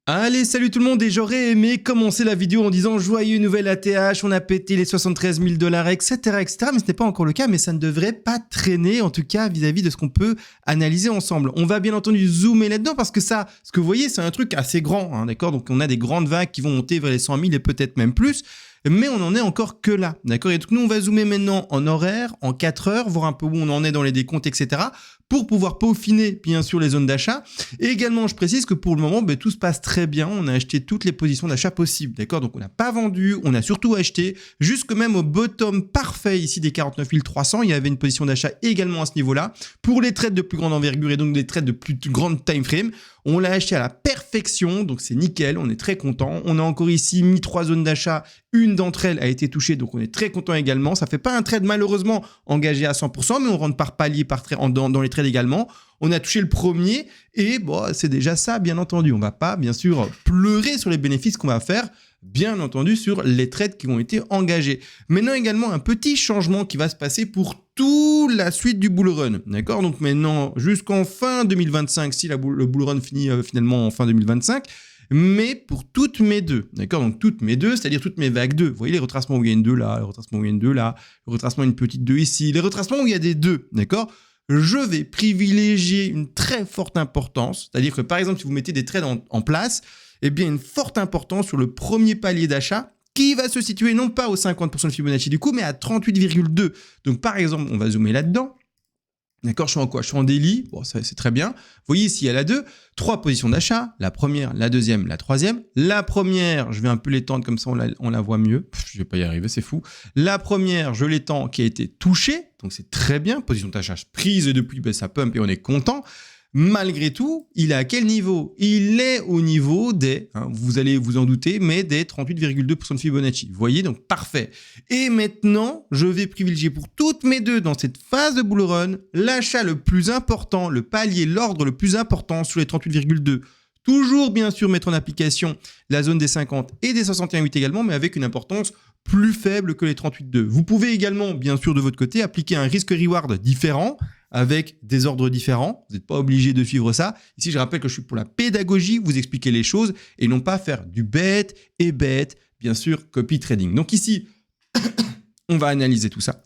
Allez, salut tout le monde, et j'aurais aimé commencer la vidéo en disant joyeux nouvel ATH, on a pété les 73 000 $, etc., etc., mais ce n'est pas encore le cas, mais ça ne devrait pas traîner, en tout cas vis-à-vis de ce qu'on peut analyser ensemble. On va bien entendu zoomer là-dedans parce que ça, ce que vous voyez, c'est un truc assez grand, hein, d'accord? Donc on a des grandes vagues qui vont monter vers les 100 000 et peut-être même plus, mais on n'en est encore que là, d'accord? Et donc nous, on va zoomer maintenant en horaire, en 4 heures, voir un peu où on en est dans les décomptes, etc., pour pouvoir peaufiner bien sûr les zones d'achat. Et également, je précise que pour le moment, tout se passe très bien. On a acheté toutes les positions d'achat possibles, d'accord? Donc on n'a pas vendu, on a surtout acheté, jusque même au bottom parfait ici des 49 300. Il y avait une position d'achat également à ce niveau-là. Pour les trades de plus grande envergure et donc des trades de plus grande time frame, on l'a acheté à la perfection, donc c'est nickel, on est très content. On a encore ici mis 3 zones d'achat, une d'entre elles a été touchée, donc on est très content également. Ça fait pas un trade malheureusement engagé à 100%, mais on rentre par palier, par trade, dans les trades également. On a touché le premier et bon, c'est déjà ça, bien entendu. On va pas, bien sûr, pleurer sur les bénéfices qu'on va faire, bien entendu, sur les trades qui ont été engagés. Maintenant, également, un petit changement qui va se passer pour toute la suite du bull run. D'accord? Donc maintenant, jusqu'en fin 2025, si le bull run finit finalement en fin 2025, mais pour toutes mes deux, d'accord? Donc toutes mes deux, c'est-à-dire toutes mes vagues 2. Vous voyez les retracements où il y a une 2 là, le retracement où il y a une 2 là, le retracement une petite 2 ici, les retracements où il y a des 2, d'accord? Je vais privilégier une très forte importance, c'est-à-dire que par exemple, si vous mettez des trades en place, eh bien une forte importance sur le premier palier d'achat qui va se situer non pas au 50% de Fibonacci du coup, mais à 38,2. Donc par exemple, on va zoomer là-dedans. D'accord, je suis en quoi? Je suis en daily, bon, ça c'est très bien. Vous voyez ici, il y a la 2, 3 positions d'achat, la première, la deuxième, la troisième. La première, je vais un peu l'étendre comme ça, on la voit mieux. Je vais pas y arriver, c'est fou. La première, je l'étends, qui a été touchée, donc c'est très bien. Position d'achat prise depuis, ça pump et on est content. Malgré tout, il est à quel niveau? Il est au niveau des, vous allez vous en douter, mais des 38,2% de Fibonacci. Vous voyez, donc parfait. Et maintenant, je vais privilégier pour toutes mes deux dans cette phase de bull run, l'achat le plus important, le palier, l'ordre le plus important sur les 38,2. Toujours bien sûr mettre en application la zone des 50 et des 61,8 également, mais avec une importance plus faible que les 38,2. Vous pouvez également, bien sûr de votre côté, appliquer un risque-reward différent, avec des ordres différents. Vous n'êtes pas obligé de suivre ça. Ici, je rappelle que je suis pour la pédagogie, vous expliquer les choses et non pas faire du bête et bête, bien sûr, copy trading. Donc ici, on va analyser tout ça.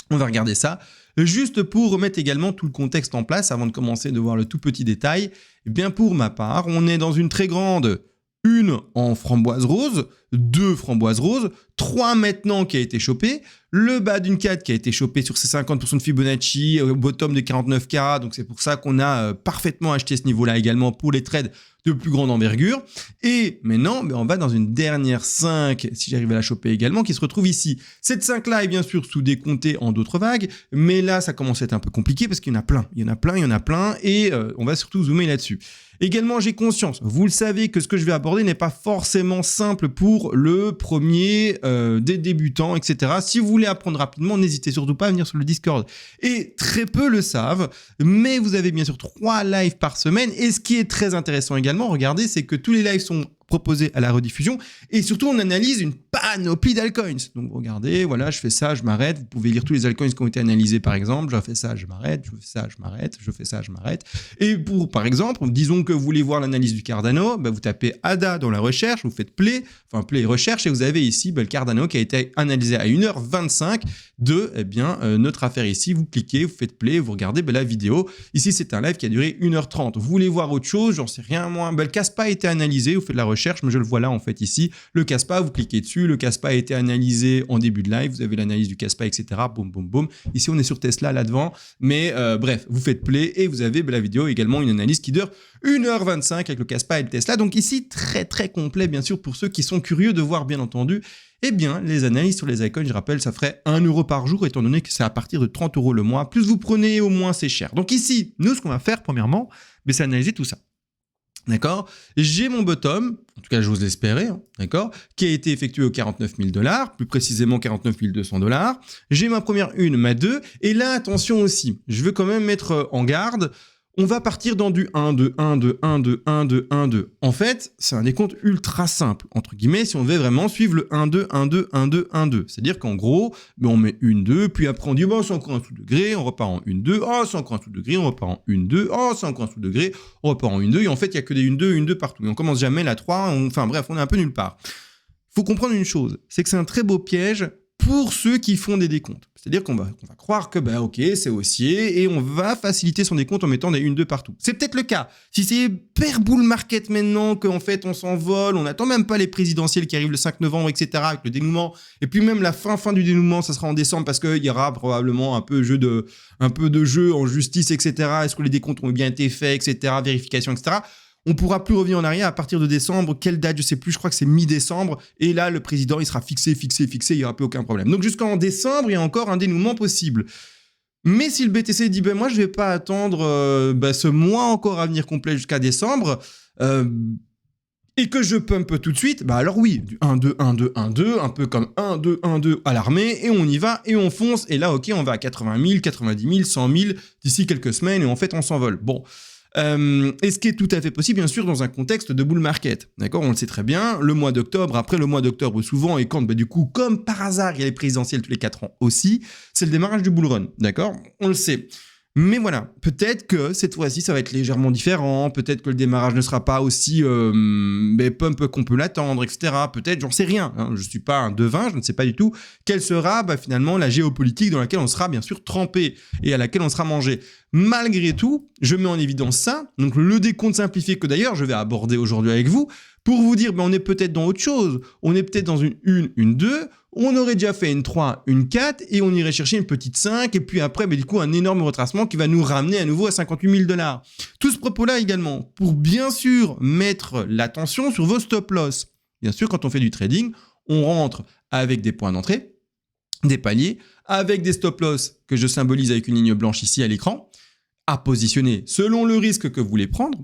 On va regarder ça. Juste pour remettre également tout le contexte en place avant de commencer de voir le tout petit détail. Eh bien, pour ma part, on est dans une très grande 1 en framboise rose, 2 framboises roses, 3 maintenant qui a été chopé, le bas d'une 4 qui a été chopé sur ses 50% de Fibonacci, au bottom de 49K, donc c'est pour ça qu'on a parfaitement acheté ce niveau-là également pour les trades de plus grande envergure. Et maintenant, on va dans une dernière 5, si j'arrive à la choper également, qui se retrouve ici. Cette 5-là est bien sûr sous-décomptée en d'autres vagues, mais là, ça commence à être un peu compliqué parce qu'il y en a plein, et on va surtout zoomer là-dessus. Également, j'ai conscience, vous le savez, que ce que je vais aborder n'est pas forcément simple pour le premier des débutants, etc. Si vous voulez apprendre rapidement, n'hésitez surtout pas à venir sur le Discord. Et très peu le savent, mais vous avez bien sûr 3 lives par semaine. Et ce qui est très intéressant également, regardez, c'est que tous les lives sont proposés à la rediffusion et surtout on analyse une panoplie d'altcoins. Donc regardez, voilà, je fais ça, je m'arrête. Vous pouvez lire tous les altcoins qui ont été analysés par exemple. Je fais ça, je m'arrête, je fais ça, je m'arrête, je fais ça, je m'arrête. Et pour par exemple, disons que vous voulez voir l'analyse du Cardano, vous tapez ADA dans la recherche, vous faites play recherche et vous avez ici le Cardano qui a été analysé à 1h25 de notre affaire ici. Vous cliquez, vous faites play, vous regardez la vidéo. Ici c'est un live qui a duré 1h30. Vous voulez voir autre chose, j'en sais rien moi. Le Caspa a été analysé, vous faites la recherche, mais je le vois là en fait ici. Le Caspa, vous cliquez dessus, le Caspa a été analysé en début de live, vous avez l'analyse du Caspa, etc. Boum, boum, boum. Ici on est sur Tesla là devant, mais bref, vous faites play et vous avez la vidéo également, une analyse qui dure 1h25 avec le Caspa et le Tesla. Donc ici, très très complet bien sûr pour ceux qui sont curieux de voir bien entendu. Eh bien, les analyses sur les icônes, je rappelle, ça ferait 1 € par jour, étant donné que c'est à partir de 30 € le mois. Plus vous prenez, au moins c'est cher. Donc ici, nous, ce qu'on va faire, premièrement, c'est analyser tout ça. D'accord? J'ai mon bottom, en tout cas j'ose l'espérer, d'accord, qui a été effectué aux 49 000 $, plus précisément 49 200 $. J'ai ma première 1, ma 2, et là, attention aussi, je veux quand même mettre en garde. on va partir dans du 1, 2, 1, 2, 1, 2, 1, 2, 1, 2. En fait, c'est un décompte ultra simple, entre guillemets, si on veut vraiment suivre le 1, 2, 1, 2, 1, 2, 1, 2. C'est-à-dire qu'en gros, on met 1, 2, puis après on dit, bon, c'est encore un sous-degré, on repart en 1, 2, oh, c'est encore un sous-degré, on repart en 1, 2, oh, c'est encore un sous-degré, on repart en 1, 2, et en fait, il n'y a que des 1, 2, 1, 2 partout. Et on commence jamais la 3, enfin bref, on est un peu nulle part. Faut comprendre une chose, c'est que c'est un très beau piège pour ceux qui font des décomptes. C'est-à-dire qu'on va croire que, ok, c'est haussier, et on va faciliter son décompte en mettant des 1-2 partout. C'est peut-être le cas. Si c'est hyper bull market maintenant, qu'en fait on s'envole, on n'attend même pas les présidentielles qui arrivent le 5 novembre, etc., avec le dénouement, et puis même la fin du dénouement, ça sera en décembre, parce qu'il y aura probablement un peu de jeu en justice, etc., est-ce que les décomptes ont bien été faits, etc., vérification, etc., on pourra plus revenir en arrière à partir de décembre. Quelle date, je sais plus, je crois que c'est mi-décembre. Et là, le président, il sera fixé, il n'y aura plus aucun problème. Donc jusqu'en décembre, il y a encore un dénouement possible. Mais si le BTC dit, moi, je vais pas attendre ce mois encore à venir complet jusqu'à décembre, et que je pump tout de suite, alors oui, du 1, 2, 1, 2, 1, 2, un peu comme 1, 2, 1, 2 à l'armée, et on y va, et on fonce. Et là, ok, on va à 80 000, 90 000, 100 000 d'ici quelques semaines, et en fait, on s'envole. Bon. Et ce qui est tout à fait possible, bien sûr, dans un contexte de bull market. D'accord, on le sait très bien, le mois d'octobre, après le mois d'octobre souvent, et quand, du coup, comme par hasard, il y a les présidentielles tous les 4 ans aussi, c'est le démarrage du bull run. D'accord, on le sait. Mais voilà, peut-être que cette fois-ci, ça va être légèrement différent, peut-être que le démarrage ne sera pas aussi pump qu'on peut l'attendre, etc. Peut-être, j'en sais rien, hein. Je ne suis pas un devin, je ne sais pas du tout quelle sera finalement la géopolitique dans laquelle on sera bien sûr trempé et à laquelle on sera mangé. Malgré tout, je mets en évidence ça, donc le décompte simplifié que d'ailleurs je vais aborder aujourd'hui avec vous, pour vous dire, on est peut-être dans autre chose, on est peut-être dans une 2, on aurait déjà fait une 3, une 4, et on irait chercher une petite 5, et puis après, du coup, un énorme retracement qui va nous ramener à nouveau à 58 000 $. Tout ce propos-là également, pour bien sûr mettre l'attention sur vos stop-loss. Bien sûr, quand on fait du trading, on rentre avec des points d'entrée, des paliers, avec des stop-loss que je symbolise avec une ligne blanche ici à l'écran, à positionner selon le risque que vous voulez prendre,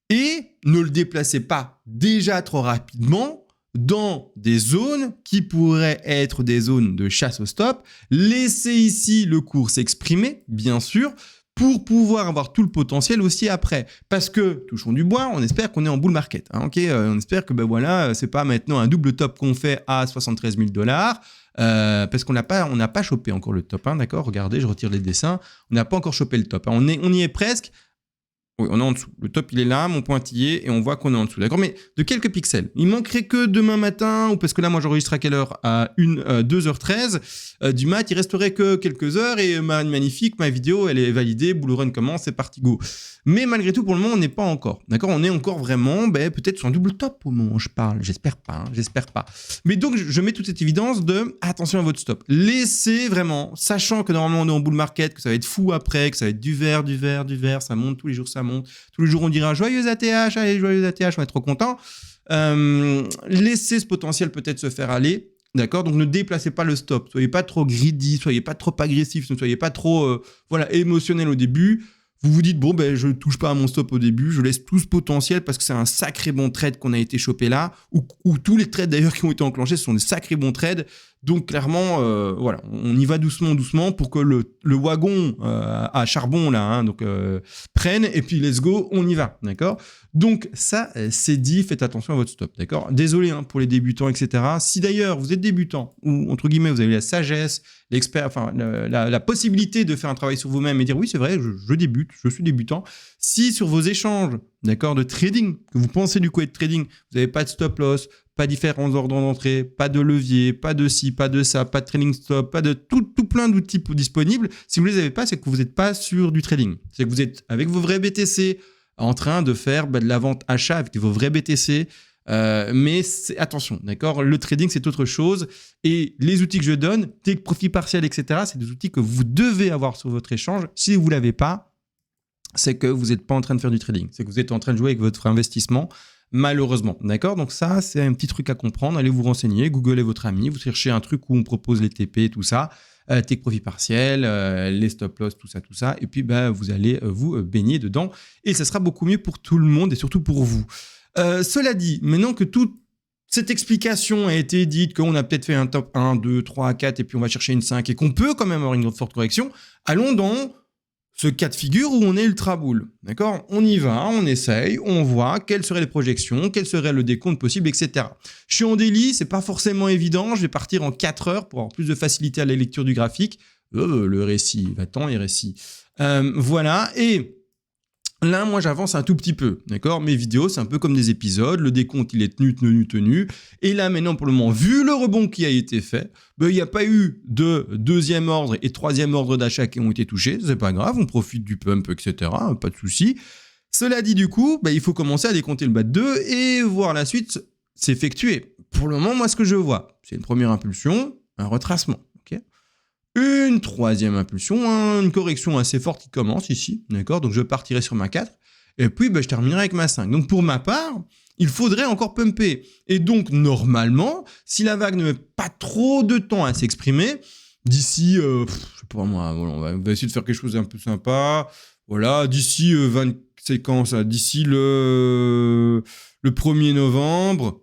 et ne le déplacez pas déjà trop rapidement dans des zones qui pourraient être des zones de chasse au stop. Laissez ici le cours s'exprimer, bien sûr, pour pouvoir avoir tout le potentiel aussi après. Parce que, touchons du bois, on espère qu'on est en bull market. Hein, okay, on espère que c'est pas maintenant un double top qu'on fait à 73 000 $, parce qu'on n'a pas chopé encore le top. Hein, d'accord, regardez, je retire les dessins. On n'a pas encore chopé le top. Hein, on y est presque. Oui, on est en dessous. Le top, il est là, mon pointillé, et on voit qu'on est en dessous. D'accord, mais de quelques pixels. Il manquerait que demain matin, ou parce que là, moi, j'enregistre à quelle heure? À 2h13 du mat, il resterait que quelques heures, et magnifique, ma vidéo, elle est validée, bull run commence, c'est parti, go. Mais malgré tout, pour le moment, on n'est pas encore. D'accord, on est encore vraiment, peut-être sur un double top au moment où je parle. J'espère pas, j'espère pas. Mais donc, je mets toute cette évidence de attention à votre stop. Laissez vraiment, sachant que normalement, on est en bull market, que ça va être fou après, que ça va être du vert, ça monte tous les jours, ça monte. Tous les jours, on dira joyeux ATH, allez, joyeux ATH, on va être trop content. Laissez ce potentiel peut-être se faire aller. D'accord, donc ne déplacez pas le stop. Soyez pas trop greedy, soyez pas trop agressif, ne soyez pas trop émotionnel au début. Vous vous dites, je ne touche pas à mon stop au début, je laisse tout ce potentiel parce que c'est un sacré bon trade qu'on a été chopé là, ou tous les trades d'ailleurs qui ont été enclenchés, ce sont des sacrés bons trades. Donc clairement, on y va doucement pour que le wagon à charbon là, prenne, et puis let's go, on y va, d'accord. Donc ça, c'est dit, faites attention à votre stop, d'accord. Désolé pour les débutants, etc. Si d'ailleurs vous êtes débutant, ou entre guillemets vous avez la sagesse, la possibilité de faire un travail sur vous-même et dire oui c'est vrai, je débute, je suis débutant. Si sur vos échanges, d'accord, de trading, que vous pensez du coup être trading, vous n'avez pas de stop loss, pas différents ordres d'entrée, pas de levier, pas de ci, pas de ça, pas de trailing stop, pas de tout plein d'outils disponibles. Si vous ne les avez pas, c'est que vous n'êtes pas sur du trading. C'est que vous êtes avec vos vrais BTC en train de faire de la vente achat avec vos vrais BTC. Mais attention, d'accord, le trading c'est autre chose, et les outils que je donne, take profit partiel, etc., c'est des outils que vous devez avoir sur votre échange. Si vous ne l'avez pas, c'est que vous n'êtes pas en train de faire du trading, c'est que vous êtes en train de jouer avec votre investissement, malheureusement, d'accord. Donc ça, c'est un petit truc à comprendre, allez vous renseigner, googlez votre ami, vous cherchez un truc où on propose les TP, tout ça, take profit partiel, les stop loss, tout ça, et puis vous allez vous baigner dedans, et ça sera beaucoup mieux pour tout le monde, et surtout pour vous. Cela dit, maintenant que toute cette explication a été dite, qu'on a peut-être fait un top 1, 2, 3, 4, et puis on va chercher une 5, et qu'on peut quand même avoir une forte correction, allons dans ce cas de figure où on est ultra boule. D'accord? On y va, on essaye, on voit quelles seraient les projections, quel serait le décompte possible, etc. Je suis en daily, c'est pas forcément évident. Je vais partir en 4 heures pour avoir plus de facilité à la lecture du graphique. Le récit, va-t'en les récits. Voilà, et là, moi, j'avance un tout petit peu, d'accord? Mes vidéos, c'est un peu comme des épisodes. Le décompte, il est tenu. Et là, maintenant, pour le moment, vu le rebond qui a été fait, il n'y a pas eu de deuxième ordre et troisième ordre d'achat qui ont été touchés. C'est pas grave, on profite du pump, etc. Pas de souci. Cela dit, du coup, il faut commencer à décompter le bas de 2 et voir la suite s'effectuer. Pour le moment, moi, ce que je vois, c'est une première impulsion, un retracement. Une troisième impulsion, une correction assez forte qui commence ici, d'accord? Donc je partirai sur ma 4, et puis je terminerai avec ma 5. Donc pour ma part, il faudrait encore pumper. Et donc normalement, si la vague ne met pas trop de temps à s'exprimer, d'ici, je sais pas moi, on va essayer de faire quelque chose d'un peu sympa, voilà, d'ici 20 séquences, d'ici le 1er novembre,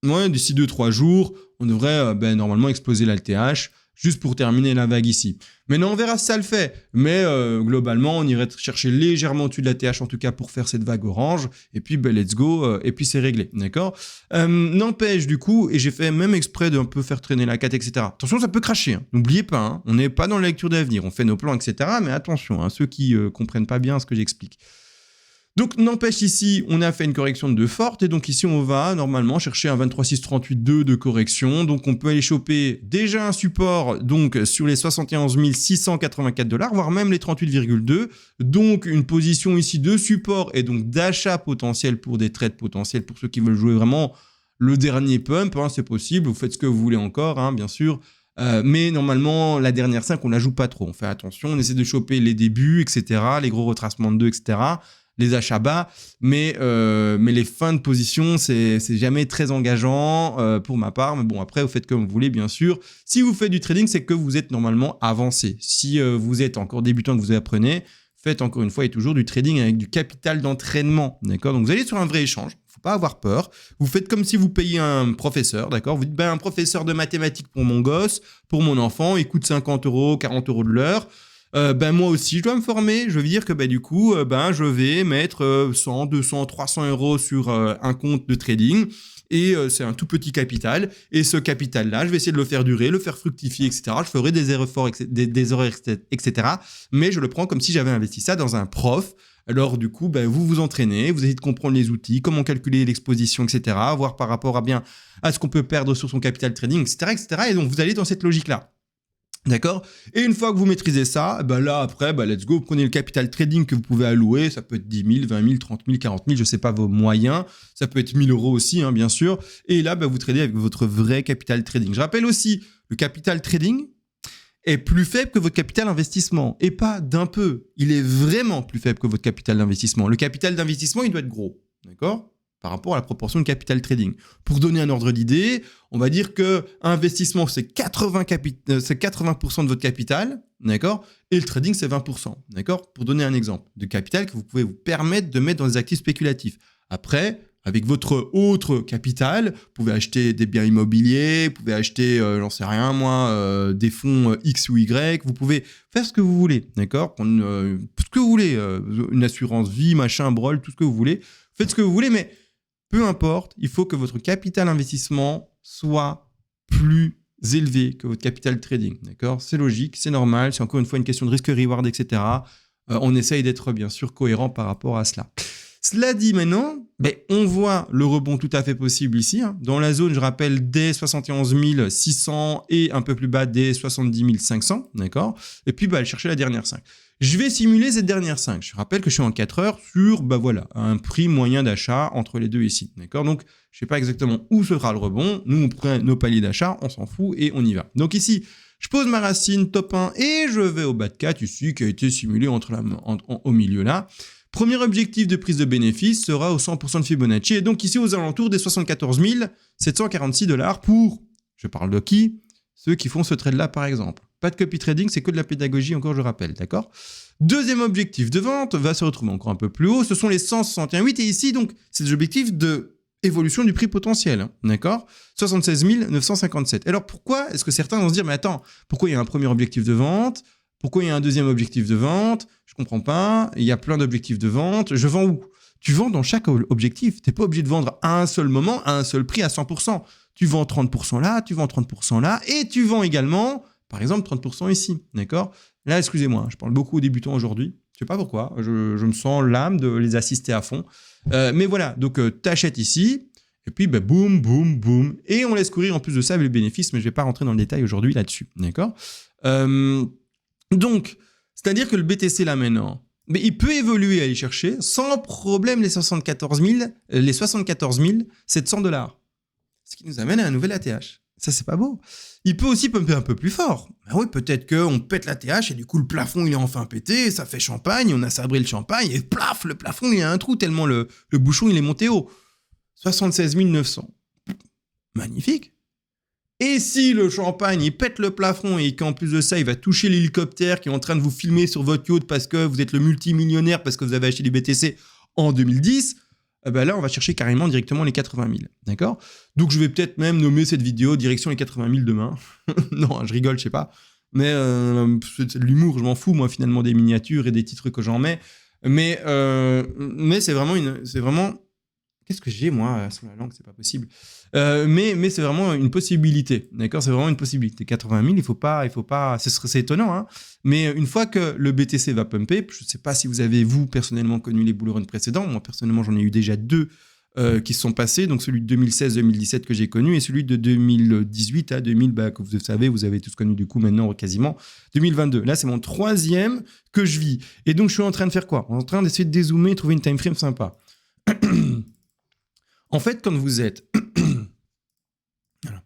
d'ici 2-3 jours, on devrait normalement exploser l'ALTH, juste pour terminer la vague ici. Maintenant, on verra si ça le fait. Mais globalement, on irait chercher légèrement au-dessus de la TH, en tout cas, pour faire cette vague orange. Et puis, let's go. Et puis, c'est réglé. D'accord? N'empêche, du coup, et j'ai fait même exprès d'un peu faire traîner la 4, etc. Attention, ça peut cracher. Hein. N'oubliez pas, hein, on n'est pas dans la lecture d'avenir. On fait nos plans, etc. Mais attention, hein, ceux qui comprennent pas bien ce que j'explique. Donc, n'empêche, ici, on a fait une correction de 2 forte, et donc ici, on va normalement chercher un 23,638,2 de correction. Donc, on peut aller choper déjà un support donc sur les 71 684 $, voire même les 38,2. Donc, une position ici de support et donc d'achat potentiel pour des trades potentiels pour ceux qui veulent jouer vraiment le dernier pump. Hein, c'est possible, vous faites ce que vous voulez encore, hein, bien sûr. Mais normalement, la dernière 5, on la joue pas trop. On fait attention, on essaie de choper les débuts, etc., les gros retracements de 2, etc., les achats bas, mais les fins de position, c'est jamais très engageant pour ma part. Mais bon, après, vous faites comme vous voulez, bien sûr. Si vous faites du trading, c'est que vous êtes normalement avancé. Si vous êtes encore débutant, que vous apprenez, faites encore une fois et toujours du trading avec du capital d'entraînement, d'accord? Donc, vous allez sur un vrai échange. Il ne faut pas avoir peur. Vous faites comme si vous payiez un professeur, d'accord? Vous dites, un professeur de mathématiques pour mon gosse, pour mon enfant, il coûte 50 €, 40 € de l'heure. Moi aussi, je dois me former. Je veux dire que du coup, je vais mettre 100, 200, 300 € sur un compte de trading. Et c'est un tout petit capital. Et ce capital-là, je vais essayer de le faire durer, le faire fructifier, etc. Je ferai des efforts, des horaires, etc. Mais je le prends comme si j'avais investi ça dans un prof. Alors du coup, vous vous entraînez, vous essayez de comprendre les outils, comment calculer l'exposition, etc. Voir par rapport à ce qu'on peut perdre sur son capital trading, etc., etc. Et donc, vous allez dans cette logique-là. D'accord? Et une fois que vous maîtrisez ça, là, après, let's go, vous prenez le capital trading que vous pouvez allouer. Ça peut être 10 000, 20 000, 30 000, 40 000, je sais pas vos moyens. Ça peut être 1 000 € aussi, hein, bien sûr. Et là, vous tradez avec votre vrai capital trading. Je rappelle aussi, le capital trading est plus faible que votre capital investissement. Et pas d'un peu. Il est vraiment plus faible que votre capital d'investissement. Le capital d'investissement, il doit être gros. D'accord? Par rapport à la proportion de capital trading. Pour donner un ordre d'idée, on va dire que investissement, c'est 80% de votre capital, d'accord? Et le trading, c'est 20%, d'accord? Pour donner un exemple de capital que vous pouvez vous permettre de mettre dans des actifs spéculatifs. Après, avec votre autre capital, vous pouvez acheter des biens immobiliers, vous pouvez acheter, j'en sais rien moi, des fonds X ou Y, vous pouvez faire ce que vous voulez, d'accord? Prendre tout ce que vous voulez, une assurance vie, machin, brol, tout ce que vous voulez. Faites ce que vous voulez, mais peu importe, il faut que votre capital investissement soit plus élevé que votre capital trading. D'accord? C'est logique, c'est normal, c'est encore une fois une question de risque-reward, etc. On essaye d'être bien sûr cohérent par rapport à cela. Cela dit maintenant, on voit le rebond tout à fait possible ici. Hein. Dans la zone, je rappelle, des 71 600 et un peu plus bas des 70 500. D'accord? Et puis, aller chercher la dernière 5. Je vais simuler cette dernière 5. Je rappelle que je suis en 4 heures sur un prix moyen d'achat entre les deux ici. D'accord? Donc, je ne sais pas exactement où sera le rebond. Nous, on prend nos paliers d'achat, on s'en fout et on y va. Donc ici, je pose ma racine top 1 et je vais au bas de 4 ici qui a été simulé au milieu là. Premier objectif de prise de bénéfice sera au 100% de Fibonacci et donc ici aux alentours des 74 746 $ pour, je parle de qui? Ceux qui font ce trade-là par exemple. Pas de copy trading, c'est que de la pédagogie encore, je rappelle, d'accord? Deuxième objectif de vente va se retrouver encore un peu plus haut, ce sont les 161,8 et ici donc c'est des objectifs de évolution du prix potentiel, hein, d'accord? 76 957. Alors pourquoi est-ce que certains vont se dire, mais attends, pourquoi il y a un premier objectif de vente? Pourquoi il y a un deuxième objectif de vente? Je comprends pas. Il y a plein d'objectifs de vente. Je vends où? Tu vends dans chaque objectif. Tu n'es pas obligé de vendre à un seul moment, à un seul prix, à 100%. Tu vends 30% là, tu vends 30% là, et tu vends également, par exemple, 30% ici. D'accord? Là, excusez-moi, je parle beaucoup aux débutants aujourd'hui. Je sais pas pourquoi. Je me sens l'âme de les assister à fond. Mais voilà, donc tu achètes ici. Et puis, boum, boum, boum. Et on laisse courir en plus de ça les bénéfices, mais je ne vais pas rentrer dans le détail aujourd'hui là-dessus. D'accord? Donc, c'est-à-dire que le BTC là maintenant, mais il peut évoluer, aller chercher sans problème les 74 700 $. Ce qui nous amène à un nouvel ATH. Ça, c'est pas beau. Il peut aussi pumper un peu plus fort. Ben oui, peut-être qu'on pète l'ATH et du coup, le plafond, il est enfin pété, ça fait champagne, on a sabré le champagne et plaf, le plafond, il y a un trou tellement le bouchon, il est monté haut. 76 900. Magnifique. Et si le champagne, il pète le plafond et qu'en plus de ça, il va toucher l'hélicoptère qui est en train de vous filmer sur votre yacht parce que vous êtes le multimillionnaire, parce que vous avez acheté du BTC en 2010, ben là, on va chercher carrément directement les 80 000. D'accord? Donc, je vais peut-être même nommer cette vidéo direction les 80 000 demain. Non, je rigole, je sais pas. Mais c'est de l'humour, je m'en fous, moi, finalement, des miniatures et des titres que j'en mets. Mais c'est vraiment... Qu'est-ce que j'ai, moi, sur la langue? C'est pas possible. Mais c'est vraiment une possibilité. D'accord? C'est vraiment une possibilité. 80 000, il faut pas... C'est étonnant, hein? Mais une fois que le BTC va pumper, je sais pas si vous avez, vous, personnellement, connu les bull runs précédents. Moi, personnellement, j'en ai eu déjà 2 qui se sont passés. Donc, celui de 2016-2017 que j'ai connu et celui de 2018 à 2000, que vous savez, vous avez tous connu du coup maintenant, quasiment, 2022. Là, c'est mon 3e que je vis. Et donc, je suis en train de faire quoi? En train d'essayer de dézoomer, trouver une time frame sympa. En fait, quand vous êtes... Voilà.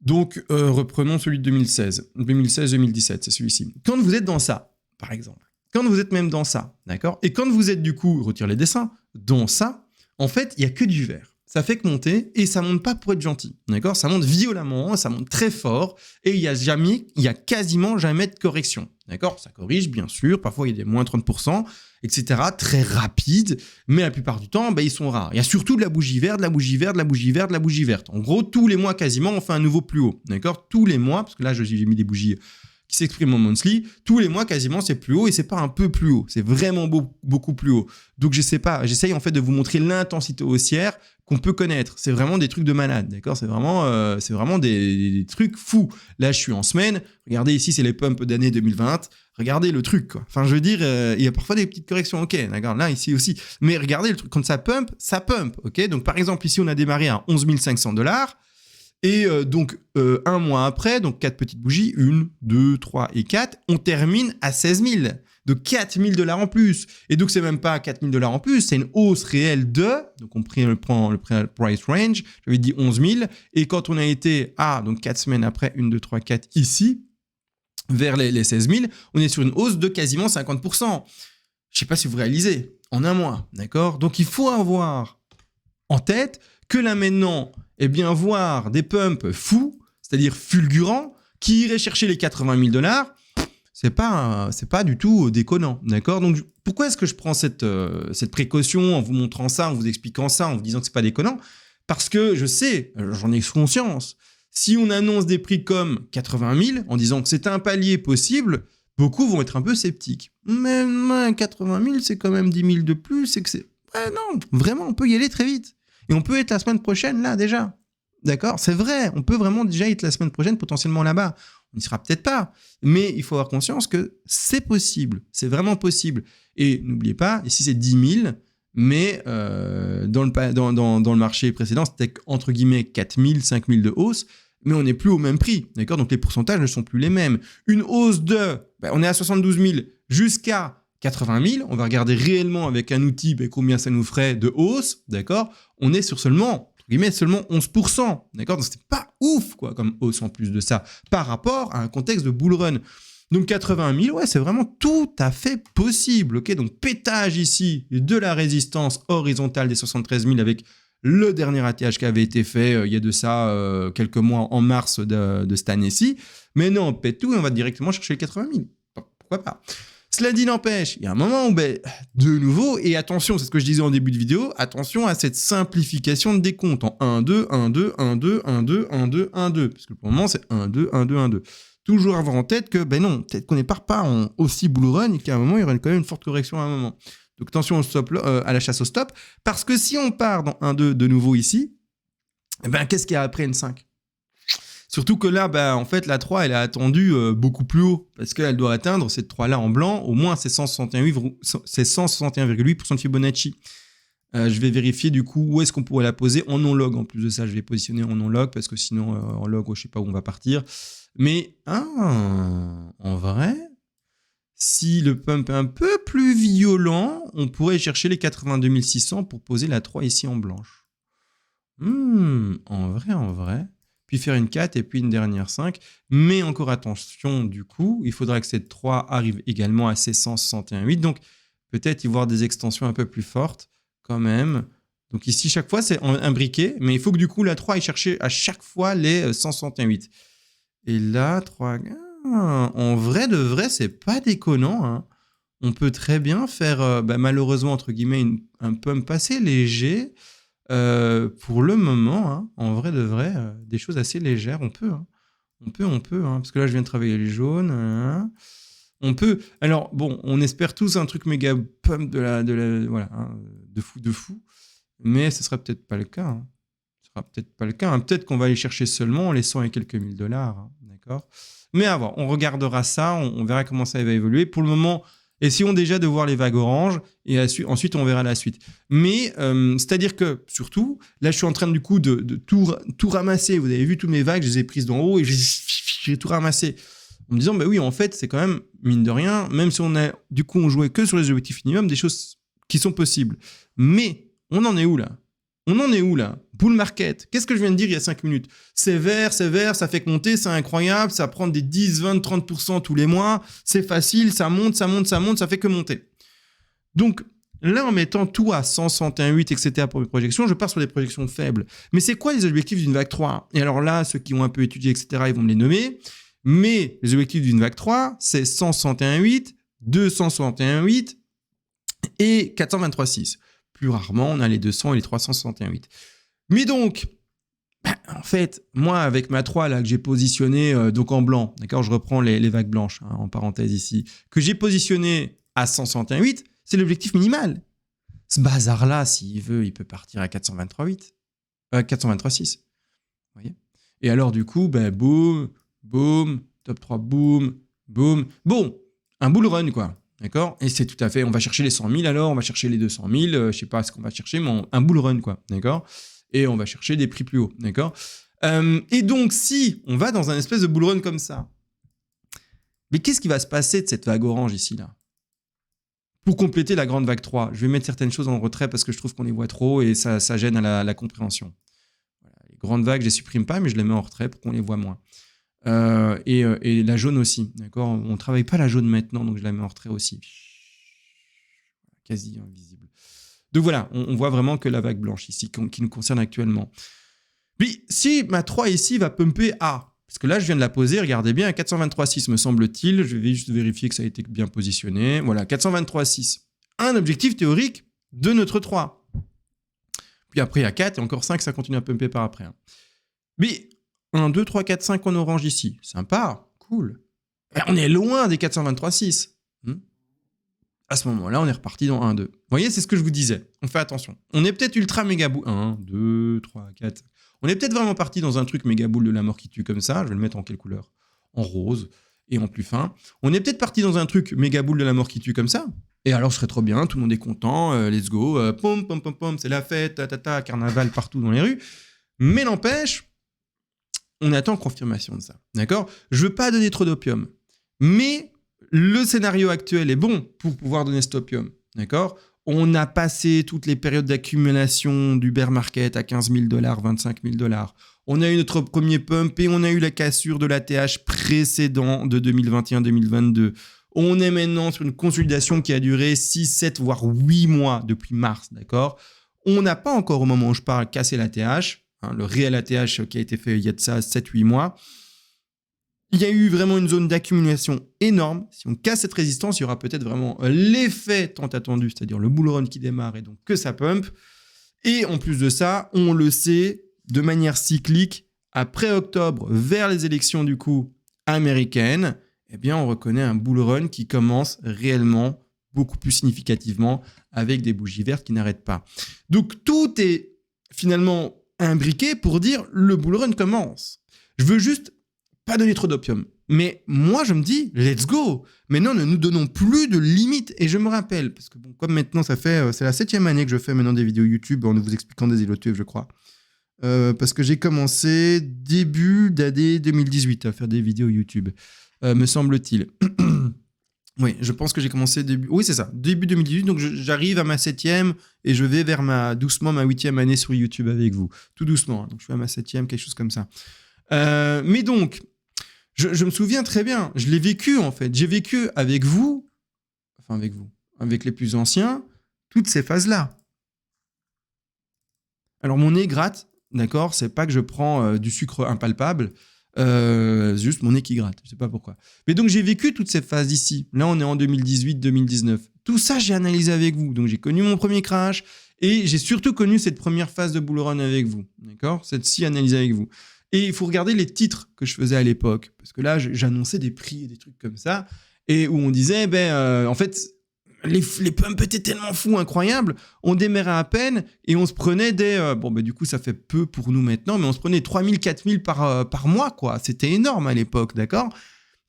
Donc, reprenons celui de 2016. 2016-2017, c'est celui-ci. Quand vous êtes dans ça, par exemple, quand vous êtes même dans ça, d'accord? Et quand vous êtes du coup, retire les dessins, dans ça, en fait, il n'y a que du vert. Ça fait que monter, et ça monte pas pour être gentil, d'accord? Ça monte violemment, ça monte très fort, et il y a quasiment jamais de correction, d'accord? Ça corrige, bien sûr, parfois il y a des moins 30%, etc., très rapide, mais la plupart du temps, ils sont rares. Il y a surtout de la bougie verte, de la bougie verte, de la bougie verte, de la bougie verte. En gros, tous les mois quasiment, on fait un nouveau plus haut, d'accord? Tous les mois, parce que là, j'ai mis des bougies qui s'expriment en monthly, tous les mois quasiment c'est plus haut et c'est pas un peu plus haut, c'est vraiment beaucoup plus haut. Donc je sais pas, j'essaye en fait de vous montrer l'intensité haussière qu'on peut connaître. C'est vraiment des trucs de malade, d'accord? C'est vraiment des trucs fous. Là je suis en semaine, regardez ici c'est les pumps d'année 2020, regardez le truc quoi. Enfin je veux dire, il y a parfois des petites corrections, ok, d'accord, là ici aussi. Mais regardez le truc, quand ça pump, ok? Donc par exemple ici on a démarré à 11 500 $. Et donc, un mois après, donc 4 petites bougies, 1, 2, 3 et 4, on termine à 16 000. Donc, 4 000 $ en plus. Et donc, c'est même pas 4 000 $ en plus, c'est une hausse réelle de... Donc, on prend le price range, j'avais dit 11 000. Et quand on a été donc 4 semaines après, 1, 2, 3, 4 ici, vers les 16 000, on est sur une hausse de quasiment 50%. Je sais pas si vous réalisez, en un mois, d'accord? Donc, il faut avoir en tête que là maintenant... voir des pumps fous, c'est-à-dire fulgurants, qui iraient chercher les 80 000 $, c'est pas du tout déconnant, d'accord? Donc, pourquoi est-ce que je prends cette précaution en vous montrant ça, en vous expliquant ça, en vous disant que c'est pas déconnant? Parce que je sais, j'en ai conscience, si on annonce des prix comme 80 000 en disant que c'est un palier possible, beaucoup vont être un peu sceptiques. Mais 80 000, c'est quand même 10 000 de plus, c'est que c'est... Ouais, non, vraiment, on peut y aller très vite. Et on peut être la semaine prochaine là déjà. D'accord? C'est vrai, on peut vraiment déjà être la semaine prochaine potentiellement là-bas. On n'y sera peut-être pas. Mais il faut avoir conscience que c'est possible. C'est vraiment possible. Et n'oubliez pas, ici c'est 10 000, mais dans le marché précédent, c'était entre guillemets 4 000, 5 000 de hausse, mais on n'est plus au même prix. D'accord? Donc les pourcentages ne sont plus les mêmes. Une hausse on est à 72 000 jusqu'à 80 000, on va regarder réellement avec un outil combien ça nous ferait de hausse, d'accord? On est sur seulement 11%, d'accord? Donc c'est pas ouf quoi comme hausse en plus de ça par rapport à un contexte de bull run. Donc 80 000, ouais, c'est vraiment tout à fait possible, ok? Donc pétage ici de la résistance horizontale des 73 000 avec le dernier ATH qui avait été fait il y a de ça quelques mois en mars de cette année-ci. Mais non, on pète tout et on va directement chercher les 80 000. Pourquoi pas? Cela dit, n'empêche, il y a un moment où, de nouveau, et attention, c'est ce que je disais en début de vidéo, attention à cette simplification de décompte en 1, 2, 1, 2, 1, 2, 1, 2, 1, 2, 1, 2, parce que pour le moment, c'est 1, 2, 1, 2, 1, 2. toujours avoir en tête que, ben non, peut-être qu'on ne part pas en aussi bull run et qu'à un moment, il y aura quand même une forte correction à un moment. Donc attention au stop, à la chasse au stop, parce que si on part dans 1-2 de nouveau ici, eh ben, qu'est-ce qu'il y a après N5 ? Surtout que là, ben, en fait, la 3, elle est attendue beaucoup plus haut, parce qu'elle doit atteindre cette 3-là en blanc, au moins c'est 161,8% de Fibonacci. Je vais vérifier du coup où est-ce qu'on pourrait la poser en non-log. En plus de ça, je vais positionner en non-log, parce que sinon, en log, je ne sais pas où on va partir. Mais, en vrai, si le pump est un peu plus violent, on pourrait chercher les 82 600 pour poser la 3 ici en blanche. En vrai. Puis faire une 4 et puis une dernière 5. Mais encore attention, du coup, il faudra que cette 3 arrive également à ces 161,8. Donc, peut-être y voir des extensions un peu plus fortes quand même. Donc ici, chaque fois, c'est un briquet. Mais il faut que du coup, la 3 aille chercher à chaque fois les 161,8. Et là, 3... en vrai de vrai, c'est pas déconnant. Hein. On peut très bien faire, malheureusement, entre guillemets, un pump assez léger. Pour le moment, hein, en vrai de vrai, des choses assez légères, on peut. Hein. On peut, hein, parce que là, je viens de travailler les jaunes. On peut. Alors, bon, on espère tous un truc méga pump voilà, hein, de fou. Mais ce sera peut-être pas le cas. Hein. Peut-être qu'on va aller chercher seulement les 100 et quelques mille dollars. Hein, d'accord ? Mais à voir, on regardera ça, on verra comment ça va évoluer. Pour le moment, essayons déjà de voir les vagues oranges et ensuite on verra la suite. Mais c'est-à-dire que, surtout, là je suis en train du coup de tout ramasser. Vous avez vu toutes mes vagues, je les ai prises d'en haut et j'ai tout ramassé. En me disant, oui, en fait, c'est quand même, mine de rien, même si on jouait que sur les objectifs minimum, des choses qui sont possibles. Mais on en est où là ? Bull market. Qu'est-ce que je viens de dire il y a 5 minutes ? C'est vert, ça fait que monter, c'est incroyable, ça prend des 10, 20, 30% tous les mois, c'est facile, ça monte, ça fait que monter. Donc, là, en mettant tout à 161,8, etc. pour mes projections, je pars sur des projections faibles. Mais c'est quoi les objectifs d'une vague 3 ? Et alors là, ceux qui ont un peu étudié, etc., ils vont me les nommer. Mais les objectifs d'une vague 3, c'est 161,8, 261,8 et 423,6. Plus rarement, on a les 200 et les 361,8. Mais donc, en fait, moi, avec ma 3 là, que j'ai positionnée donc en blanc, d'accord, je reprends les vagues blanches, hein, en parenthèse ici, que j'ai positionné à 161,8, c'est l'objectif minimal. Ce bazar-là, s'il veut, il peut partir à 423,8, 423,6. Vous voyez ? Et alors, du coup, boum, top 3, boum. Bon, un bull run, quoi. D'accord ? Et c'est tout à fait, on va chercher les 100 000 alors, on va chercher les 200 000, je sais pas ce qu'on va chercher, mais un bull run, quoi. D'accord ? Et on va chercher des prix plus hauts. D'accord ? Et donc, si on va dans un espèce de bull run comme ça, mais qu'est-ce qui va se passer de cette vague orange ici, là ? Pour compléter la grande vague 3, je vais mettre certaines choses en retrait parce que je trouve qu'on les voit trop et ça gêne à la compréhension. Voilà, les grandes vagues, je les supprime pas, mais je les mets en retrait pour qu'on les voit moins. Et la jaune aussi, d'accord ? On ne travaille pas la jaune maintenant, donc je la mets en retrait aussi. Quasi invisible. Donc voilà, on voit vraiment que la vague blanche ici, qui nous concerne actuellement. Puis, si ma 3 ici va pumper A, parce que là, je viens de la poser, regardez bien, à 423,6 me semble-t-il, je vais juste vérifier que ça a été bien positionné. Voilà, 423,6. Un objectif théorique de notre 3. Puis après, il y a 4 et encore 5, ça continue à pumper par après. Hein. Mais 1, 2, 3, 4, 5 en orange ici. Sympa, cool. Et on est loin des 423,6. À ce moment-là, on est reparti dans 1, 2. Vous voyez, c'est ce que je vous disais. On fait attention. On est peut-être ultra méga boule. 1, 2, 3, 4. On est peut-être vraiment parti dans un truc méga boule de la mort qui tue comme ça. Je vais le mettre en quelle couleur ? En rose et en plus fin. On est peut-être parti dans un truc méga boule de la mort qui tue comme ça. Et alors, ce serait trop bien. Tout le monde est content. Let's go. Pom, pom, pom, pom. C'est la fête. Carnaval partout dans les rues. Mais n'empêche, on attend confirmation de ça. D'accord ? Je veux pas donner trop d'opium. Mais le scénario actuel est bon pour pouvoir donner cet opium. D'accord ? On a passé toutes les périodes d'accumulation du bear market à 15 000 $, 25 000 $. On a eu notre premier pump et on a eu la cassure de l'ATH précédent de 2021-2022. On est maintenant sur une consolidation qui a duré 6, 7, voire 8 mois depuis mars. D'accord ? On n'a pas encore, au moment où je parle, cassé l'ATH. Le réel ATH qui a été fait il y a de ça 7-8 mois. Il y a eu vraiment une zone d'accumulation énorme. Si on casse cette résistance, il y aura peut-être vraiment l'effet tant attendu, c'est-à-dire le bull run qui démarre et donc que ça pump. Et en plus de ça, on le sait, de manière cyclique, après octobre, vers les élections du coup américaine, eh bien, on reconnaît un bull run qui commence réellement beaucoup plus significativement avec des bougies vertes qui n'arrêtent pas. Donc, tout est finalement imbriqué pour dire le bull run commence. Je veux juste pas donner trop d'opium. Mais moi, je me dis, let's go. Maintenant, ne nous donnons plus de limites. Et je me rappelle, parce que bon, comme maintenant, c'est la 7e année que je fais maintenant des vidéos YouTube en vous expliquant des îlots, je crois. Parce que j'ai commencé début d'année 2018 à faire des vidéos YouTube, me semble-t-il. Oui, je pense que j'ai commencé oui, c'est ça, début 2018. Donc, j'arrive à ma 7e et je vais vers doucement ma 8e année sur YouTube avec vous. Tout doucement. Hein. Donc, je suis à ma 7e, quelque chose comme ça. Mais donc, je me souviens très bien. Je l'ai vécu, en fait. J'ai vécu avec vous, avec les plus anciens, toutes ces phases-là. Alors, mon nez gratte, d'accord? C'est pas que je prends du sucre impalpable. Juste mon nez qui gratte, je sais pas pourquoi. Mais donc j'ai vécu toutes ces phases ici. Là on est en 2018-2019. Tout ça j'ai analysé avec vous. Donc j'ai connu mon premier crash et j'ai surtout connu cette première phase de bull run avec vous. D'accord? Cette-ci analysée avec vous. Et il faut regarder les titres que je faisais à l'époque. Parce que là j'annonçais des prix et des trucs comme ça. Et où on disait, en fait, les pumps étaient tellement fous, incroyables, on démarrait à peine et on se prenait du coup, ça fait peu pour nous maintenant, mais on se prenait 3000, 4000 par mois, quoi. C'était énorme à l'époque, d'accord?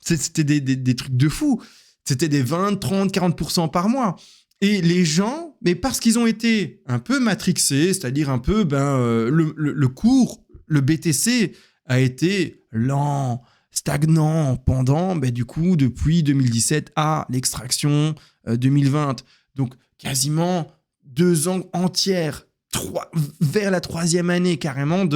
C'était des trucs de fou. C'était des 20, 30, 40% par mois. Et les gens, mais parce qu'ils ont été un peu matrixés, c'est-à-dire un peu, le cours, le BTC a été lent, stagnant pendant, du coup, depuis 2017 à l'extraction 2020. Donc, quasiment 2 ans entières, vers la 3e année carrément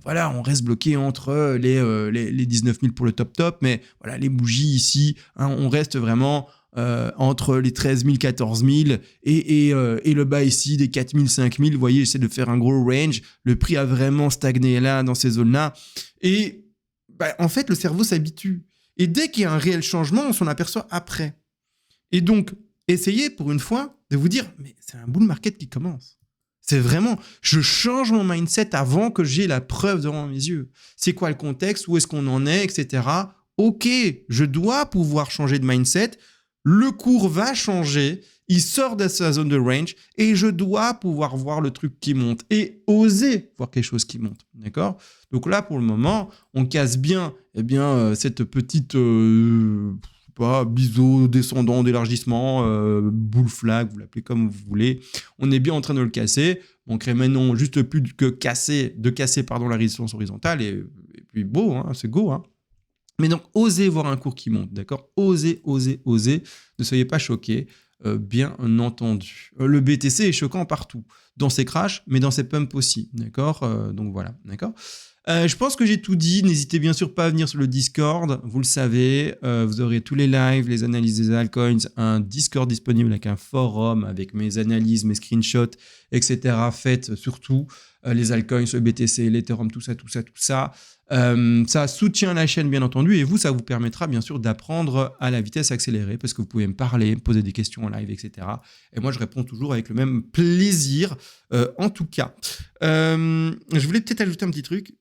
on reste bloqué entre les 19 000 pour le top, mais voilà, les bougies ici, hein, on reste vraiment entre les 13 000, 14 000 et le bas ici des 4 000, 5 000. Vous voyez, j'essaie de faire un gros range. Le prix a vraiment stagné là, dans ces zones-là. Et en fait, le cerveau s'habitue. Et dès qu'il y a un réel changement, on s'en aperçoit après. Et donc, essayez pour une fois de vous dire, mais c'est un bull market qui commence. C'est vraiment, je change mon mindset avant que j'ai la preuve devant mes yeux. C'est quoi le contexte? Où est-ce qu'on en est, etc. Ok, je dois pouvoir changer de mindset. Le cours va changer. Il sort de sa zone de range et je dois pouvoir voir le truc qui monte et oser voir quelque chose qui monte. D'accord? Donc là, pour le moment, on casse bien, cette petite biseau descendant d'élargissement, bull flag, vous l'appelez comme vous voulez. On est bien en train de le casser. On crée maintenant juste plus que de casser la résistance horizontale et puis beau, hein, c'est go. Hein. Mais donc, osez voir un cours qui monte, d'accord? Osez. Ne soyez pas choqués, bien entendu. Le BTC est choquant partout, dans ses crashs, mais dans ses pumps aussi, d'accord? Donc voilà, d'accord? Je pense que j'ai tout dit. N'hésitez bien sûr pas à venir sur le Discord. Vous le savez, vous aurez tous les lives, les analyses des altcoins, un Discord disponible avec un forum, avec mes analyses, mes screenshots, etc. Faites surtout les altcoins, le BTC, l'Ethereum, tout ça. Ça soutient la chaîne, bien entendu. Et vous, ça vous permettra bien sûr d'apprendre à la vitesse accélérée parce que vous pouvez me parler, me poser des questions en live, etc. Et moi, je réponds toujours avec le même plaisir, en tout cas. Je voulais peut-être ajouter un petit truc.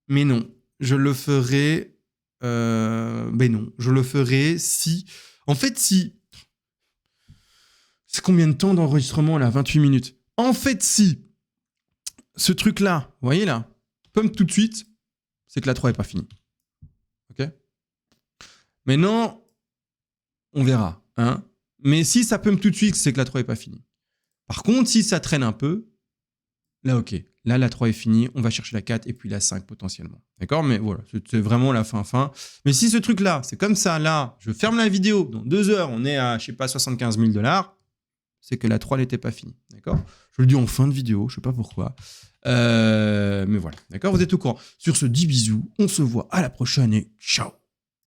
Mais non, je le ferai. Je le ferai si. En fait, si. C'est combien de temps d'enregistrement là? 28 minutes. En fait, si. Ce truc-là, vous voyez là, pump tout de suite, c'est que la 3 n'est pas finie. Ok? Maintenant, on verra. Hein? Mais si ça pump tout de suite, c'est que la 3 n'est pas finie. Par contre, si ça traîne un peu, là, ok. Là, la 3 est finie, on va chercher la 4 et puis la 5 potentiellement. D'accord? Mais voilà, c'est vraiment la fin. Mais si ce truc-là, c'est comme ça, là, je ferme la vidéo, dans 2 heures, on est à, 75 000 $, c'est que la 3 n'était pas finie. D'accord? Je le dis en fin de vidéo, je sais pas pourquoi. Mais voilà, d'accord? Vous êtes au courant. Sur ce, 10 bisous, on se voit à la prochaine et ciao!